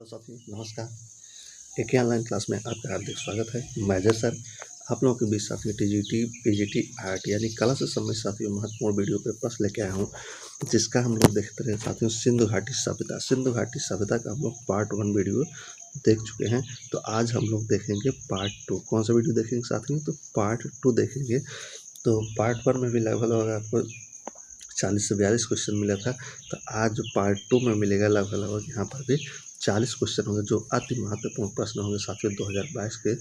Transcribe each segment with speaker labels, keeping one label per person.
Speaker 1: तो साथियों नमस्कार। एक ऑनलाइन क्लास में आपका हार्दिक स्वागत है। मैं जय सर आप लोगों के बीच साथियों टीजीटी पीजीटी आरटी यानी कला से संबंधित साथियों महत्वपूर्ण वीडियो पे प्रश्न लेके आया हूँ, जिसका हम लोग देखते रहे साथियों सिंधु घाटी सभ्यता का हम लोग पार्ट 1 वीडियो देख चुके हैं। तो आज हम लोग देखेंगे पार्ट 2। कौन सा वीडियो देखेंगे साथियों? तो पार्ट 2 देखेंगे। तो पार्ट 1 में भी लगभग आपको 40 से 42 क्वेश्चन मिला था। तो आज जो पार्ट 2 में मिलेगा लगभग यहाँ पर भी 40 क्वेश्चन होंगे, जो अति महत्वपूर्ण प्रश्न होंगे साथियों 2022 के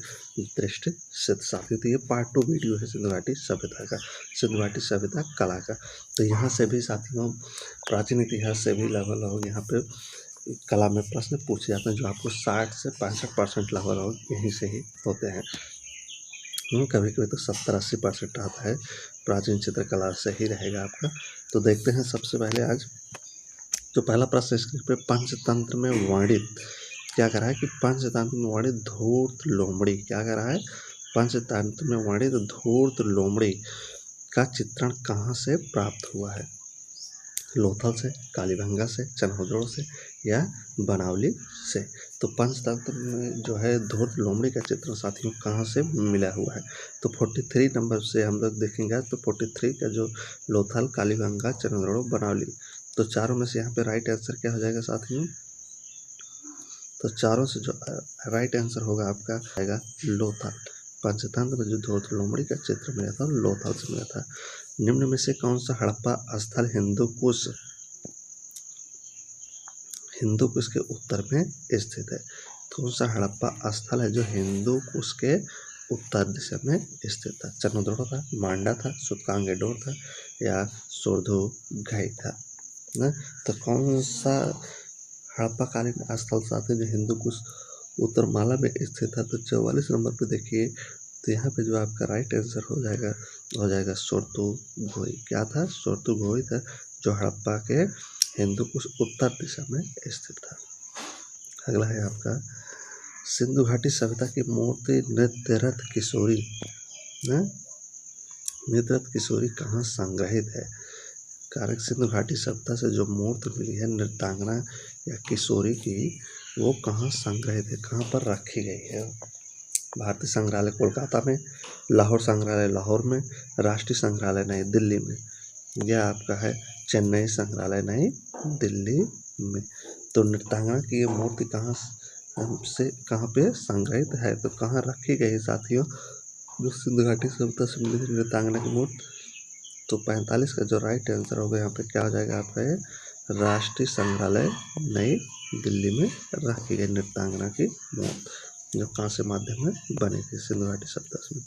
Speaker 1: दृष्टि से। साथियों तो ये पार्ट 2 वीडियो है सिंधु घाटी सभ्यता कला का। तो यहाँ से भी साथियों प्राचीन इतिहास से भी लगभग यहाँ पे कला में प्रश्न पूछे जाते हैं, जो आपको 60 से 65% लगभग यहीं से ही होते हैं। कभी कभी तो 70-80% आता है। प्राचीन चित्रकला से ही रहेगा आपका। तो देखते हैं सबसे पहले आज जो पहला प्रश्न स्क्रीन पे पंचतंत्र में वर्णित क्या कर रहा है कि पंचतंत्र में वर्णित धूर्त लोमड़ी क्या कर रहा है? पंचतंत्र में वर्णित धूर्त लोमड़ी का चित्रण कहाँ से प्राप्त हुआ है? लोथल से, कालीबंगा से, चनहौजोड़ से या बनावली से। तो पंचतंत्र में जो है धूर्त लोमड़ी का चित्र साथियों कहाँ से मिला हुआ है? तो 43 नंबर से हम लोग देखेंगे। तो 43 का जो लोथल, कालीबंगा, चनहौजोड़, बनावली, तो चारों में से यहाँ पे राइट आंसर क्या हो जाएगा साथियों? तो चारों से जो राइट आंसर होगा आपका आएगा लोथल। पंचतंत्र में जो धूर्त लोमड़ी का चित्र मिला था लोथल से मिला था। निम्न में से कौन सा हड़प्पा स्थल हिंदू कुश के उत्तर में स्थित है? कौन सा हड़प्पा स्थल है जो हिंदू कुश के उत्तर दिशा में स्थित था? चनहौजोड़ था, मांडा था, सुतकांगेडोर था या सोरधुघई था ना? तो कौन सा हड़प्पाकालीन स्थल साथ जो हिंदू कुश उत्तर माला में स्थित था? तो 44 नंबर पे देखिए। तो यहाँ पे जो आपका राइट आंसर हो जाएगा सोरथुघई। क्या था? सोरथुघई था, जो हड़प्पा के हिंदू कुश उत्तर दिशा में स्थित था। अगला है आपका सिंधु घाटी सभ्यता की मूर्ति नृत्यरत किशोरी कहाँ संग्रहित है? कारक सिंधु घाटी सभ्यता से जो मूर्ति मिली है नृत्यांगना या किशोरी की, वो कहाँ संग्रहित है, कहाँ पर रखी गई है? भारतीय संग्रहालय कोलकाता में, लाहौर संग्रहालय लाहौर में, राष्ट्रीय संग्रहालय नई दिल्ली में, यह आपका है चेन्नई संग्रहालय नई दिल्ली में। तो नृत्यांगना की ये मूर्ति कहाँ पे संग्रहित है? तो कहाँ रखी गई साथियों? जो सिंधु घाटी सभ्यता से मिली थी नृत्यांगना की मूर्ति। तो 45 का जो राइट आंसर होगा यहाँ पे क्या हो जाएगा आपका? राष्ट्रीय संग्रहालय नई दिल्ली में रखी गई नृत्यांगना की मूर्ति, जो कांस्य माध्यम में बनी थी सिंधु घाटी सभ्यता से।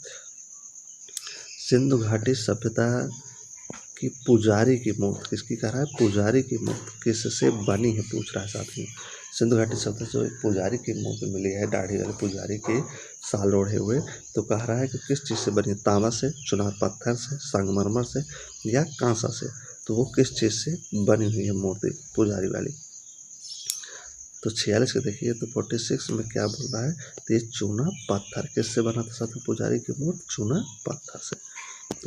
Speaker 1: सिंधु घाटी सभ्यता की पुजारी की मूर्ति किसकी कह रहा है? पुजारी की मूर्ति किससे बनी है पूछ रहा है साथियों। सिंधु घाटी सभ्यता से एक पुजारी की मूर्ति मिली है, दाढ़ी वाले पुजारी के साल ओढ़े हुए। तो कह रहा है कि किस चीज़ से बनी है? तांबा से, चुनार पत्थर से, संगमरमर से या कांसा से। तो वो किस चीज़ से बनी हुई है मूर्ति पुजारी वाली? तो 46 के देखिए। तो 46 में क्या बोल रहा है? तो ये चूना पत्थर किससे बना था साथियों? पुजारी की मूर्ति चूना पत्थर से।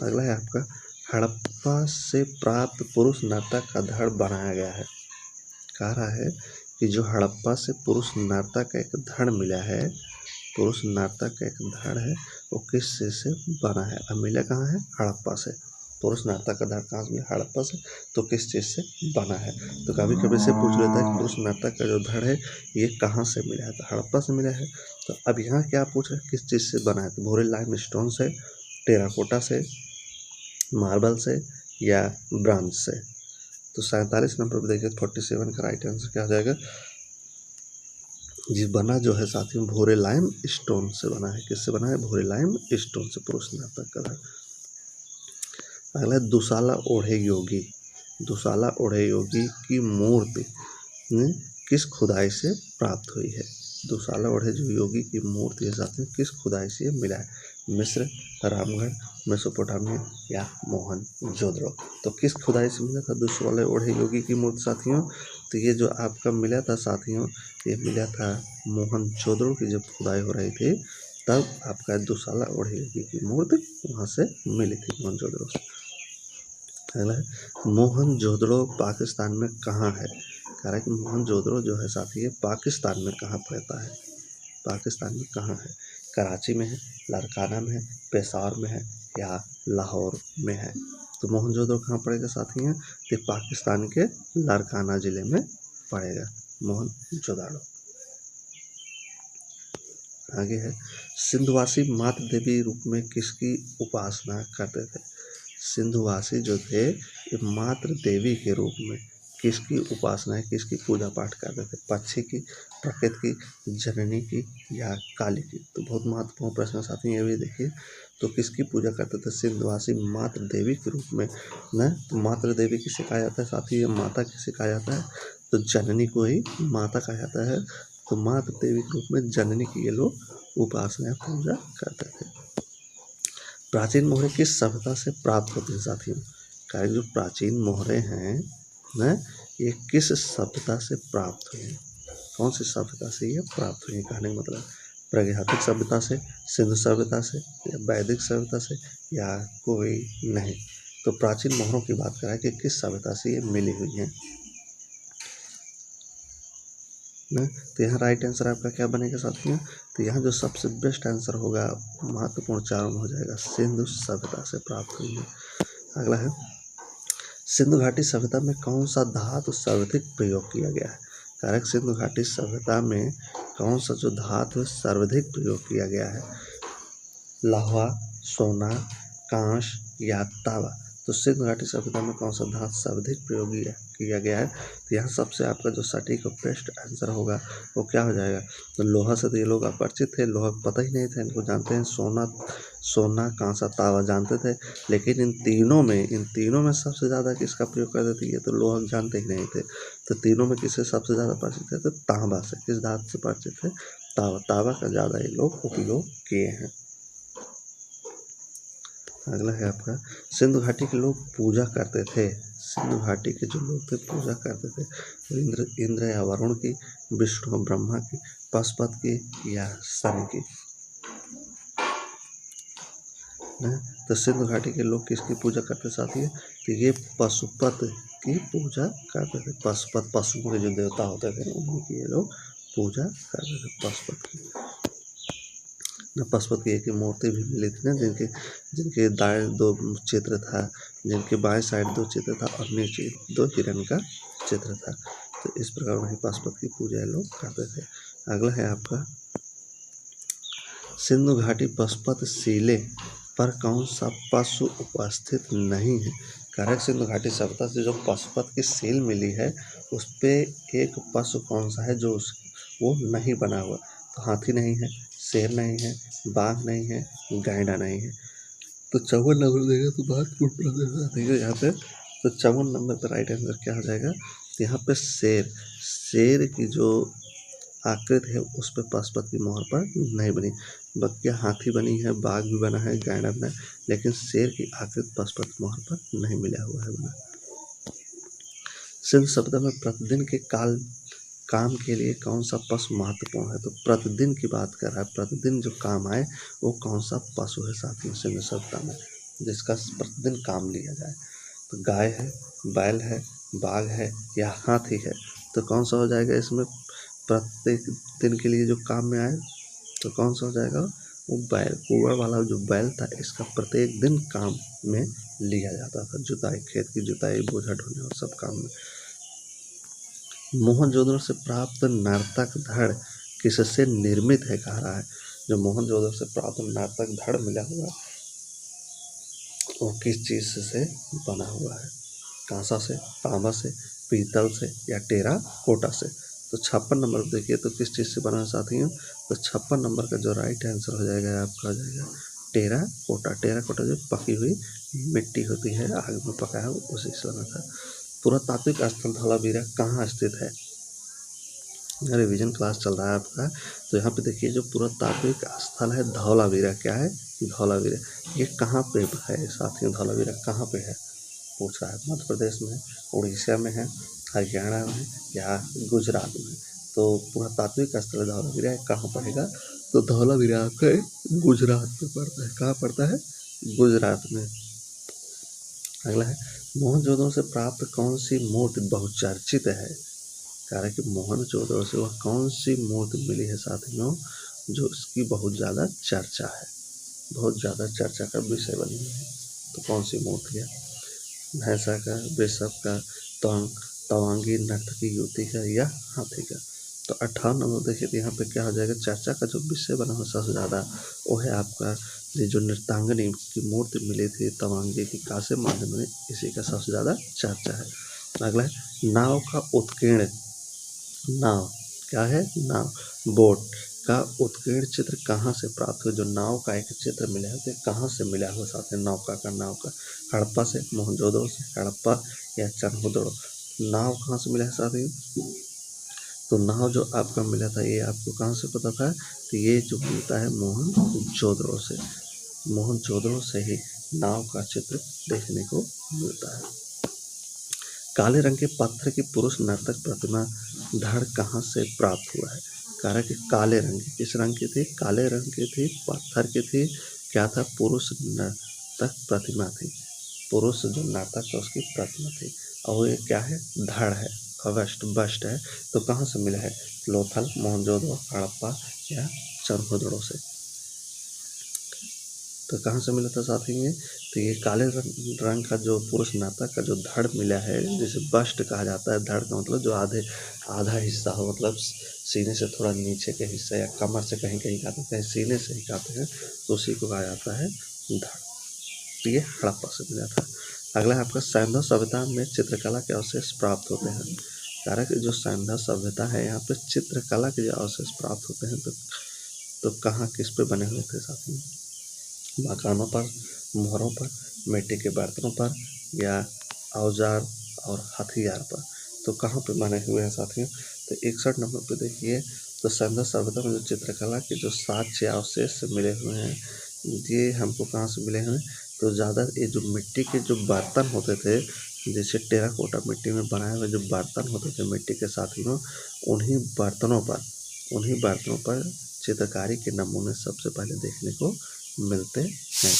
Speaker 1: अगला है आपका हड़प्पा से प्राप्त पुरुष नर्तक का धड़ बनाया गया है। कह रहा है कि जो हड़प्पा से पुरुष नर्तक का एक धड़ मिला है, पुरुष नर्तक का एक धड़ है, वो किस चीज़ से बना है? अब मिला कहाँ है? हड़प्पा से। पुरुष नर्तक का धड़ कहाँ से मिला? हड़प्पा से। तो किस चीज़ से बना है? तो कभी कभी से पूछ लेता है कि पुरुष नर्तक का जो धड़ है ये कहाँ से मिला है? तो हड़प्पा से मिला है। तो अब यहाँ क्या पूछ रहे हैं? किस चीज़ से बना है? तो भूरे लाइमस्टोन से, टेराकोटा से, मार्बल से या ब्रांज से। तो 47 नंबर पर देखिए 47 का राइट आंसर क्या हो जाएगा? जी बना जो है साथियों भूरे लाइम स्टोन से बना है। किससे बना है? भूरे लाइम स्टोन से पुरुष नर्तक का। अगला दुसाला ओढ़े योगी की मूर्ति किस खुदाई से प्राप्त हुई है? दुसाला ओढ़े जो योगी की मूर्ति है साथियों किस खुदाई से मिला है? मिस्र, रामगढ़, मेसोपोटामिया या मोहनजोदड़ो। तो किस खुदाई से मिला था दुसाला ओढ़े योगी की मूर्ति साथियों? तो ये जो आपका मिला था साथियों, ये मिला था मोहनजोदड़ो की जब खुदाई हो रही थी, तब आपका दुसाला ओढ़े योगी की मूर्ति वहाँ से मिली थी मोहनजोदड़ो से। अगला है मोहनजोदड़ो पाकिस्तान में कहाँ है? कह रहा है कि मोहनजोदड़ो जो है साथी ये पाकिस्तान में कहाँ पड़ता है, पाकिस्तान में कहाँ है, कराची में है, लारकाना में है, पेशावर में है या लाहौर में है। तो मोहनजोदड़ो कहाँ पड़ेगा साथी हैं, तो पाकिस्तान के लारकाना जिले में पड़ेगा मोहनजोदड़ो। आगे है, सिंधुवासी मातृ देवी रूप में किसकी उपासना करते थे। सिंधुवासी जो थे ये मातृ देवी के रूप में किसकी उपासना है, किसकी पूजा पाठ करते थे, पक्षी की, प्रकृति की, जननी की या काली की। तो बहुत महत्वपूर्ण प्रश्न साथी ये भी देखिए, तो किसकी पूजा करते थे, सिंधुवासी मातृ देवी के रूप में न, तो मातृ देवी किसे कहा जाता है साथी, ये माता किसे कहा जाता है, तो जननी को ही माता कहा जाता है। तो मातृ देवी के रूप में जननी की ये लोग उपासना पूजा करते थे। प्राचीन मोहरें किस सभ्यता से प्राप्त होती हैं साथियों, क्या जो प्राचीन मोहरें हैं न, ये किस सभ्यता से प्राप्त हुई हैं, कौन सी सभ्यता से ये प्राप्त हुई है, कहने का मतलब प्रागैतिहासिक सभ्यता से, सिंधु सभ्यता से या वैदिक सभ्यता से या कोई नहीं। तो प्राचीन मोहरों की बात करें कि किस सभ्यता से ये मिली हुई हैं ना, तो यहाँ राइट आंसर आपका क्या बनेगा साथियों, तो यहाँ जो सबसे बेस्ट आंसर होगा महत्वपूर्ण चारों में हो जाएगा, सिंधु सभ्यता से प्राप्त हुई है। अगला है, सिंधु घाटी सभ्यता में कौन सा धातु सर्वाधिक प्रयोग किया गया है, कारक सिंधु घाटी सभ्यता में कौन सा जो धातु सर्वाधिक प्रयोग किया गया है, लावा, सोना, कांस या तांबा। तो सिंधु घाटी सभ्यता में कौन सा धातु सर्वाधिक प्रयोग किया गया है, तो यहाँ सबसे आपका जो सटीक और बेस्ट आंसर होगा वो क्या हो जाएगा, तो लोहा से तो ये लोग अपरिचित थे, लोहा पता ही नहीं था, इनको जानते हैं सोना कांसा तांबा जानते थे, लेकिन इन तीनों में सबसे ज़्यादा किसका प्रयोग करते थे, ये तो लोहा जानते ही नहीं थे। तो तीनों में किससे सबसे ज़्यादा परिचित थे, तो तांबा से, किस धातु से परिचित थे, तांबा का ज़्यादा ये लोग उपयोग किए हैं। अगला है आपका, सिंधु घाटी के लोग पूजा करते थे, सिंधु घाटी के जो लोग थे पूजा करते थे, इंद्र या वरुण की, विष्णु ब्रह्मा की, पशुपत की या शनि की ना। तो सिंधु घाटी के लोग किसकी पूजा करते साथी है, तो ये पशुपत की पूजा करते थे, पशुपत पशुओं के जो देवता होते थे उनकी ये लोग पूजा करते थे, पशुपत की न। पशुपत की एक मूर्ति भी मिली थी ना, जिनके दाएं दो चित्र था, जिनके बाएं साइड दो चित्र था और नीचे दो हिरण का चित्र था। तो इस प्रकार वही पशुपत की पूजा लोग करते थे। अगला है आपका, सिंधु घाटी पशुपत शिले पर कौन सा पशु उपस्थित नहीं है, कारक सिंधु घाटी सभ्यता से जो पशुपत की सील मिली है उस पर एक पशु कौन सा है जो वो नहीं बना हुआ, तो हाथी नहीं है, शेर नहीं है, बाघ नहीं है, गैंडा नहीं है। तो 54 नंबर देगा तो महत्वपूर्ण यहाँ पे, तो 54 नंबर पर राइट आंसर क्या हो जाएगा, तो यहाँ पे शेर की जो आकृति है उस पर पशुपत की मोहर पर नहीं बनी, बल्कि हाथी बनी है, बाघ भी बना है, गैंडा बना है, लेकिन शेर की आकृति पशुपत मोहर पर नहीं मिला हुआ है बना। सिंधु सभ्यता में प्रतिदिन के काम के लिए कौन सा पशु महत्वपूर्ण है, तो प्रतिदिन की बात कर रहा है, प्रतिदिन जो काम आए वो कौन सा पशु है साथियों सिंधु सभ्यता में जिसका प्रतिदिन काम लिया जाए, तो गाय है, बैल है, बाघ है या हाथी है। तो कौन सा हो जाएगा इसमें, प्रत्येक दिन के लिए जो काम में आए तो कौन सा हो जाएगा, वो बैल, कुंवर वाला जो बैल था इसका प्रत्येक दिन काम में लिया जाता था, जुताई, खेत की जुताई, बोझा ढोने और सब काम में। मोहनजोदड़ो से प्राप्त नर्तक धड़ किससे निर्मित है, कह रहा है जो मोहनजोदड़ो से प्राप्त नर्तक धड़ मिला हुआ वो किस चीज़ से बना हुआ है, कांसा से, तांबा से, पीतल से या टेराकोटा से। तो 56 नंबर देखिए तो किस चीज़ से बना है साथियों, तो 56 नंबर का जो राइट आंसर हो जाएगा आपका हो जाएगा टेराकोटा। टेराकोटा जो पकी हुई मिट्टी होती है आग में पका है उसी से बना था। पुरातात्विक स्थल धौलावीरा कहाँ स्थित है, रिवीजन क्लास चल रहा है आपका, तो यहाँ पे देखिए जो पुरातात्विक स्थल है धौलावीरा, क्या है धौलावीरा, ये कहाँ पे है साथियों, धौलावीरा कहाँ पे है पूछ रहा है, मध्य प्रदेश में, उड़ीसा में है, हरियाणा में या गुजरात में। तो पुरातात्विक स्थल धौलावीरा कहाँ पड़ेगा, तो धौलावीरा आपका गुजरात में पड़ता है, कहाँ पड़ता है, गुजरात में। अगला है, मोहनजोदड़ो से प्राप्त कौन सी मूर्ति बहुचर्चित है, कह रहा है कि मोहनजोदड़ो से वह कौन सी मूर्ति मिली है साथियों जो इसकी बहुत ज़्यादा चर्चा है, बहुत ज़्यादा चर्चा का विषय बनी हुई है। तो कौन सी मूर्ति है? भैंसा का, वृषभ का, तवांगी नर्तकी युवती का या हाथी का? तो 58 नंबर देखिए, तो यहाँ पे क्या हो जाएगा, चर्चा का जो विषय बना हुआ सबसे ज़्यादा वो है आपका ये जो नृत्यांगनी की मूर्ति मिली थी तवांगी की कासे माध्यम में, इसी का सबसे ज़्यादा चर्चा है। अगला है नाव का उत्कीर्ण, नाव क्या है, नाव, बोट का उत्कीर्ण चित्र कहाँ से प्राप्त हुआ? जो नाव का एक चित्र मिला है तो कहाँ से मिला हुआ साथ में, नौका का, नाव का हड़प्पा से, मोहनजोदड़ो से, हड़प्पा या चनहुदड़ो? नाव कहाँ से मिला है साथियों? तो नाव जो आपका मिला था ये आपको कहाँ से पता था? तो ये जो मिलता है मोहनजोदड़ो से, मोहनजोदड़ो से ही नाव का चित्र देखने को मिलता है। काले रंग के पत्थर की पुरुष नर्तक प्रतिमा धड़ कहाँ से प्राप्त हुआ है? कह रहा कि काले रंग की, किस रंग की थी? काले रंग की थी, पत्थर की थी, क्या था? पुरुष नर्तक प्रतिमा थी, पुरुष जो नर्तक था उसकी प्रतिमा थी। और ये क्या है? धड़ है, बस्ट है। तो कहाँ से मिला है? लोथल, मोहनजोदड़ो, हड़प्पा या चनहुदड़ो से? तो कहाँ से मिला था साथी ये? तो ये काले रंग का जो पुरुष नर्तक का जो धड़ मिला है, जिसे बस्ट कहा जाता है। धड़ का मतलब जो आधा हिस्सा हो, मतलब सीने से थोड़ा नीचे के हिस्सा या कमर से कहीं कहीं काटते हैं, कहीं सीने से ही काटते हैं, तो उसी को कहा जाता है धड़। तो ये हड़प्पा से मिला था। अगला है आपका सैंधव सभ्यता में चित्रकला के अवशेष प्राप्त होते हैं। कारण कि जो सैंधव सभ्यता है यहाँ पे चित्रकला के जो अवशेष प्राप्त होते हैं तो कहाँ, किस पे बने हुए थे साथियों? मकानों पर, मोहरों पर, मिट्टी के बर्तनों पर या औजार और हथियार पर? तो कहाँ पे बने हुए हैं साथियों? तो 61 नंबर पे देखिए, तो सैंधव सभ्यता में जो चित्रकला के जो साक्ष्य अवशेष मिले हुए हैं ये हमको कहाँ से मिले हैं? तो ज़्यादा ये जो मिट्टी के जो बर्तन होते थे, जैसे टेराकोटा मिट्टी में बनाए हुए जो बर्तन होते थे मिट्टी के साथियों, उन्हीं बर्तनों पर चित्रकारी के नमूने सबसे पहले देखने को मिलते हैं।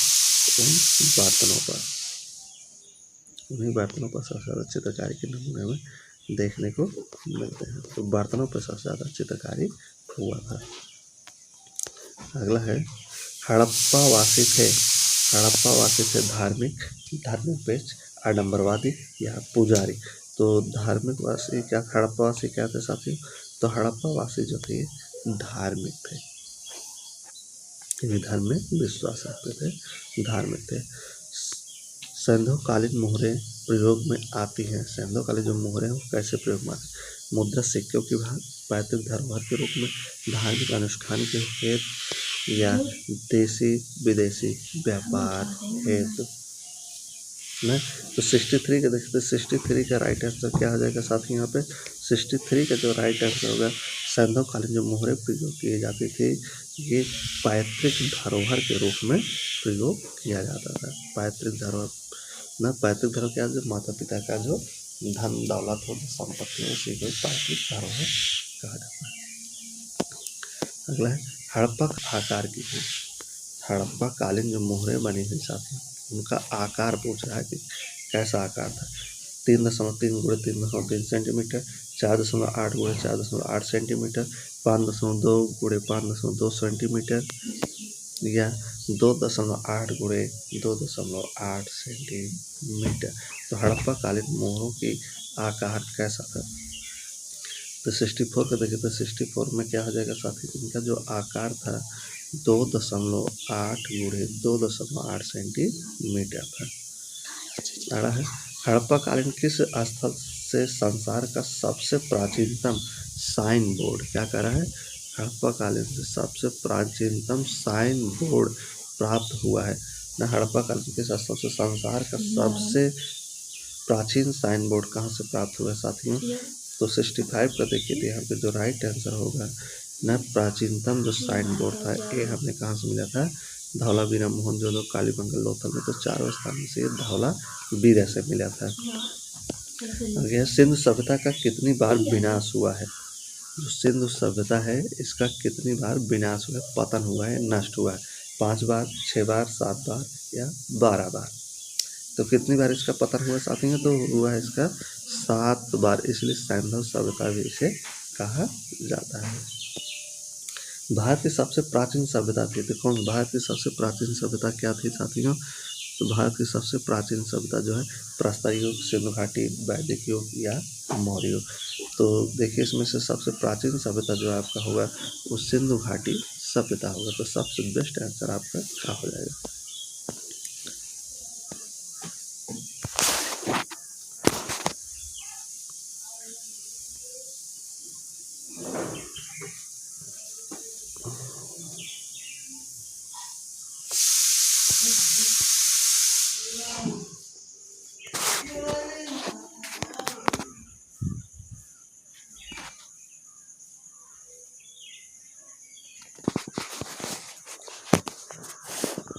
Speaker 1: उन बर्तनों पर सबसे ज़्यादा चित्रकारी के नमूने में देखने को मिलते हैं। तो बर्तनों पर सबसे ज़्यादा चित्रकारी हुआ था। अगला है हड़प्पा वासी थे धार्मिक पेश, आडंबरवादी या पुजारी? तो धार्मिक वासी क्या, हड़प्पा वासी क्या थे साथियों? तो हड़प्पा वासी जो थे धार्मिक थे, धर्म में विश्वास रखते थे, धार्मिक थे। सैंधवकालीन मोहरें प्रयोग में आती हैं। सैंधवकालीन जो मोहरें हैं वो कैसे प्रयोग में आती हैं? मुद्रा, सिक्कों की भांति, पैतृक धरोहर के रूप में, धार्मिक अनुष्ठान के हेतु या देशी विदेशी व्यापार हेतु ना? तो 63 का देखते, 63 का राइट आंसर क्या हो जाएगा साथी? यहाँ पे 63 का जो राइट आंसर होगा, सैंधवकालीन जो मोहरें प्रयोग की जाती थी ये पैतृक धरोहर के रूप में प्रयोग किया जाता था। पैतृक धरोहर ना, पैतृक धरोहर क्या, जो माता पिता का जो धन दौलत हो, संपत्ति हो, उसी को पैतृक धरोहर कहा जाता है। अगला है हड़प्पा आकार की है। हड़प्पा कालीन जो मोहरें बनी हुई साथी, उनका आकार पूछ रहा है कि कैसा आकार था? 3.3 गुणे 3.3 सेंटीमीटर, 4.8 गुणे 4.8 सेंटीमीटर, 5.2 गुणे 5.2 सेंटीमीटर या 2.8 गुणे 2.8 सेंटीमीटर? तो हड़प्पा कालीन मोहरों की आकार कैसा था? तो 64 का देखिए, तो 64 में क्या हो जाएगा साथी? इनका जो आकार था 2.8 गुणे 2.8 सेंटीमीटर था। अगला है हड़प्पा कालीन किस स्थल से संसार का सबसे प्राचीनतम साइन बोर्ड, क्या कर रहा है? हड़प्पा कालीन से सबसे प्राचीनतम साइन बोर्ड प्राप्त हुआ है ना। हड़प्पा कालीन किस स्थल से संसार का सबसे प्राचीन साइन बोर्ड कहाँ से प्राप्त हुआ है साथियों? तो 65 का देखिए, यहाँ पे जो राइट आंसर होगा ना, प्राचीनतम जो साइन बोर्ड था ये हमें कहाँ से मिला था? धौलावीरा, मोहनजोदड़ो, कालीबंगा, लोथल में। तो चारों स्थान में से धौलावीरा से मिला था। आगे सिंधु सभ्यता का कितनी बार विनाश हुआ है? जो सिंधु सभ्यता है इसका कितनी बार विनाश हुआ है, पतन हुआ है, नष्ट हुआ है? 5 बार, 6 बार, 7 बार या 12 बार? तो कितनी बार इसका पतन हुआ साथियों? तो हुआ है इसका 7 बार, इसलिए सैंधव सभ्यता भी इसे कहा जाता है। भारत की सबसे प्राचीन सभ्यता थी, तो कौन? भारत की सबसे प्राचीन सभ्यता क्या थी साथियों? तो भारत की सबसे प्राचीन सभ्यता जो है प्रस्तर युग, सिंधु घाटी, वैदिक युग या मौर्य युग। तो देखिए इसमें से सबसे प्राचीन सभ्यता जो आपका होगा वो सिंधु घाटी सभ्यता होगा। तो सबसे बेस्ट आंसर आपका क्या हो जाएगा?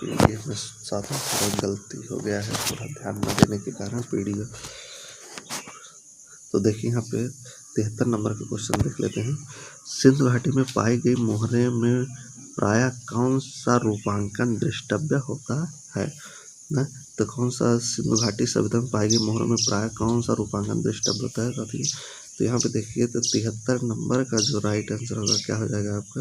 Speaker 1: ये में साथ में थोड़ा गलती हो गया है, थोड़ा ध्यान न देने के कारण पीढ़ी। तो देखिए यहाँ पे 73 नंबर के क्वेश्चन देख लेते हैं। सिंधु घाटी में पाई गई मोहरे में प्रायः कौन सा रूपांकन दृष्टव्य होता है ना? तो कौन सा सिंधु घाटी सभ्यता में पाई गई मोहरों में प्रायः कौन सा रूपांकन दृष्टव्य होता है साथियों? तो यहाँ पे देखिए तो 73 नंबर का जो राइट आंसर होगा क्या हो जाएगा आपका?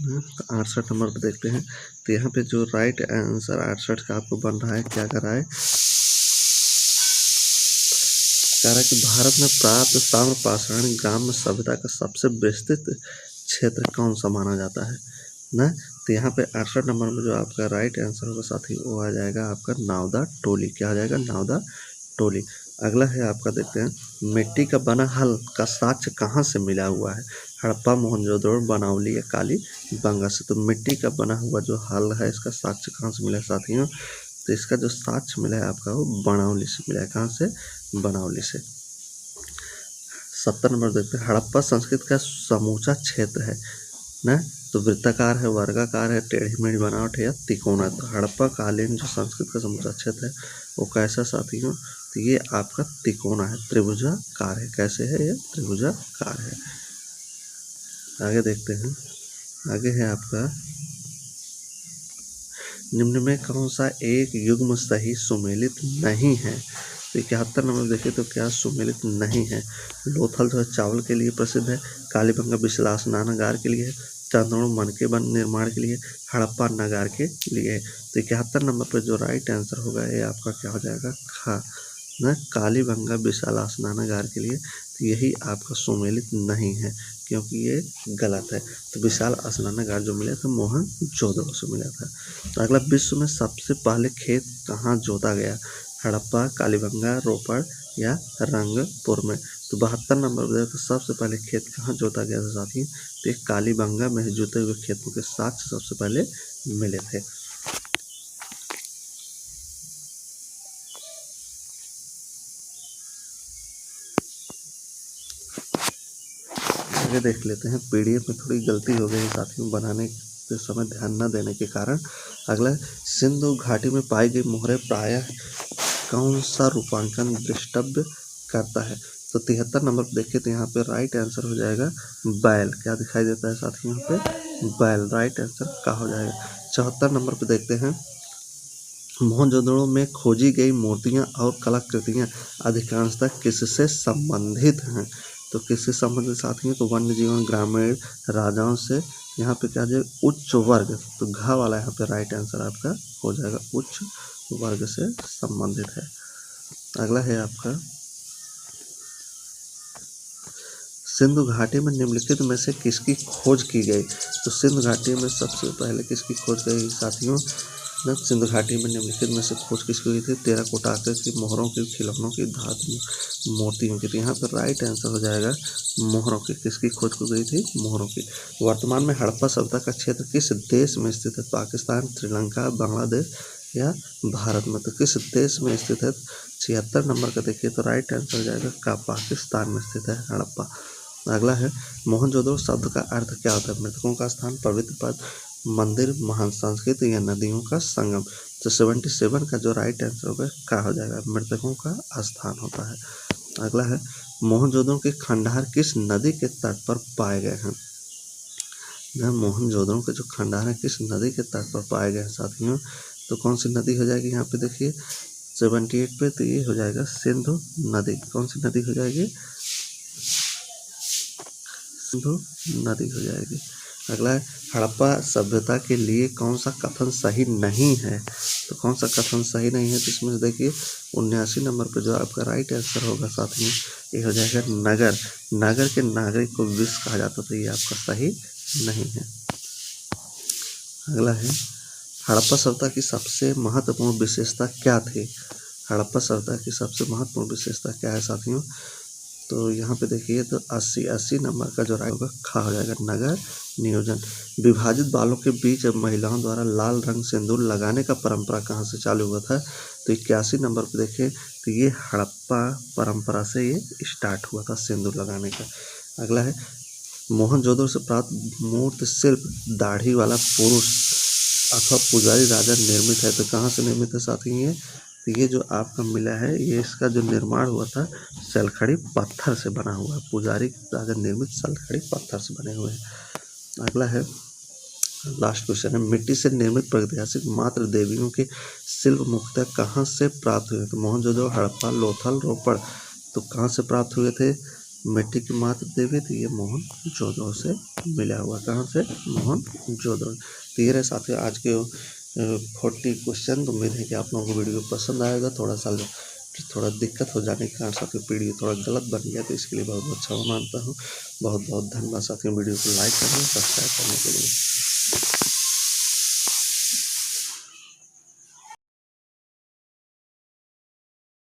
Speaker 1: तो 68 नंबर पर देखते हैं। तो यहाँ पे जो राइट आंसर 68 का आपको बन रहा है, क्या कर रहा है? कह रहा है कि भारत में प्राप्त ताम्र पाषाण ग्राम्य सभ्यता का सबसे विस्तृत क्षेत्र कौन सा माना जाता है ना? तो यहाँ पे 68 नंबर में जो आपका राइट आंसर होगा साथी वो आ जाएगा आपका नावदा टोली। क्या आ जाएगा? नावदा टोली। अगला है आपका देखते हैं, मिट्टी का बना हल का साक्ष्य कहाँ से मिला हुआ है? हड़प्पा, मोहनजोदड़ो, बनावली या काली बंगा से। तो मिट्टी का बना हुआ जो हल है इसका साक्ष्य कहाँ से मिला है साथियों? तो इसका जो साक्ष्य मिला है आपका वो बनावली से मिला है। कहाँ से? बनावली से। 70 नंबर देखते हैं, हड़प्पा संस्कृति का समूचा क्षेत्र है ना? तो वृत्ताकार है, वर्गाकार है, टेढ़ी मेढ़ी बनावट है या तिकोना। तो हड़प्पा कालीन जो संस्कृत का समूचा क्षेत्र है वो कैसा साथियों? तो ये आपका तिकोना है, त्रिभुजाकार है। कैसे है? ये त्रिभुजाकार है। आगे देखते हैं, आगे है आपका, निम्न में कौन सा एक युग्म सही सुमेलित नहीं है? तो 71 नंबर देखिए तो क्या सुमेलित नहीं है? लोथल जो है चावल के लिए प्रसिद्ध है, कालीबंगा बिस्ला स्नानागार के लिए है, चांदोड़ मनके वन निर्माण के लिए, हड़प्पा नगार के लिए है। तो 71 नंबर पर जो राइट आंसर होगा ये आपका क्या हो जाएगा? खा न कालीबंगा विशाला स्नानागार के लिए। तो यही आपका सुमेलित नहीं है क्योंकि ये गलत है। तो विशाल स्नानागार जो मिला था मोहनजोदड़ो से मिला था। तो अगला, विश्व में सबसे पहले खेत कहाँ जोता गया? हड़प्पा, कालीबंगा, रोपड़ या रंगपुर में। तो 72 नंबर पर तो सबसे पहले खेत कहाँ जोता गया था साथी? तो एक कालीबंगा में जोते हुए खेतों के साक्ष्य सबसे पहले मिले थे। आगे देख लेते हैं, पीडीएफ में थोड़ी गलती हो गई साथियों बनाने के समय ध्यान न देने के कारण। अगला, सिंधु घाटी में पाई गई मोहरें प्रायः कौन सा रूपांकन दृष्टव्य करता है? तो 73 नंबर पर देखिए तो यहाँ पे राइट आंसर हो जाएगा बैल। क्या दिखाई देता है साथियों? यहाँ पे बैल राइट आंसर का हो जाएगा। 74 नंबर पे देखते हैं, मोहनजोदड़ो में खोजी गई मूर्तियाँ और कलाकृतियाँ अधिकांशतः किससे संबंधित हैं? तो किससे संबंधित साथियों? तो वन्य जीवन, ग्रामीण, राजाओं से। यहाँ पे क्या जाए? उच्च वर्ग। तो घ वाला यहाँ पे राइट आंसर आपका हो जाएगा, उच्च वर्ग से संबंधित है। अगला है आपका सिंधु घाटी में निम्नलिखित में से किसकी खोज की गई? तो सिंधु घाटी में सबसे पहले किसकी खोज गई साथियों? सिंधु घाटी में निम्नलिखित में से खोज किसकी हुई थी? टेराकोटा आकृति की मोहरों की, खिलौनों की, धातु मोतियों की। तो यहाँ पर राइट आंसर हो जाएगा मोहरों की। किसकी खोज की गई थी? मोहरों की। वर्तमान में हड़प्पा सभ्यता का क्षेत्र किस देश में स्थित है? पाकिस्तान, श्रीलंका, बांग्लादेश या भारत में? तो किस देश में स्थित है? 76 नंबर का देखिए तो राइट आंसर हो जाएगा का पाकिस्तान में स्थित है हड़प्पा। अगला है मोहनजोदड़ो शब्द का अर्थ क्या होता है? मृतकों का स्थान, पवित्र पद, मंदिर, महान संस्कृति या नदियों का संगम। तो 77 का जो राइट आंसर होगा क्या हो जाएगा? मृतकों का स्थान होता है। अगला है मोहनजोदड़ो के खंडहर किस नदी के तट पर पाए गए हैं? जहाँ मोहनजोदड़ो के जो खंडहर है किस नदी के तट पर पाए गए हैं साथियों? तो कौन सी नदी हो जाएगी यहाँ पे देखिए 78 पे? तो ये हो जाएगा सिंधु नदी। कौन सी नदी हो जाएगी? सिंधु नदी हो जाएगी। अगला है हड़प्पा सभ्यता के लिए कौन सा कथन सही नहीं है? तो कौन सा कथन सही नहीं है? तो इसमें देखिए 79 नंबर पर जो आपका राइट आंसर होगा साथियों ये हो जाएगा नगर। नगर के नागरिक को विष कहा जाता था, ये आपका सही नहीं है। अगला है हड़प्पा सभ्यता की सबसे महत्वपूर्ण विशेषता क्या थी? हड़प्पा सभ्यता की सबसे महत्वपूर्ण विशेषता क्या है साथियों? तो यहाँ पे देखिए तो 80 नंबर का जो राइट होगा खा हो जाएगा नगर नियोजन। विभाजित बालों के बीच महिलाओं द्वारा लाल रंग सिंदूर लगाने का परंपरा कहाँ से चालू हुआ था? तो 81 नंबर पे देखें तो ये हड़प्पा परंपरा से ये स्टार्ट हुआ था सिंदूर लगाने का। अगला है मोहनजोदड़ो से प्राप्त मूर्ति शिल्प दाढ़ी वाला पुरुष अथवा पुजारी राजा निर्मित है। तो कहाँ से निर्मित है साथी? ये जो आपका मिला है ये इसका जो निर्माण हुआ था सलखड़ी पत्थर से बना हुआ है। पुजारी राजा निर्मित सलखड़ी पत्थर से बने हुए हैं। अगला है लास्ट क्वेश्चन है मिट्टी से निर्मित प्रागैतिहासिक मात्र देवियों के शिल्प मुख्यतः कहाँ से प्राप्त हुए? तो मोहनजोदड़ो, हड़प्पा, लोथल, रोपड़। तो कहाँ से प्राप्त हुए थे मिट्टी की मात्र देवी? तो ये मोहनजोदड़ो से मिला हुआ। कहाँ से? मोहनजोदड़ो। तो ये रहे साथियों आज के 40 क्वेश्चन। तो उम्मीद है कि आप लोगों को वीडियो पसंद आएगा। थोड़ा दिक्कत हो जाने के कारण साथियों वीडियो थोड़ा गलत बन गया, तो इसके लिए बहुत बहुत क्षमा मानता हूँ। बहुत बहुत धन्यवाद साथियों वीडियो को लाइक करने सब्सक्राइब करने के लिए।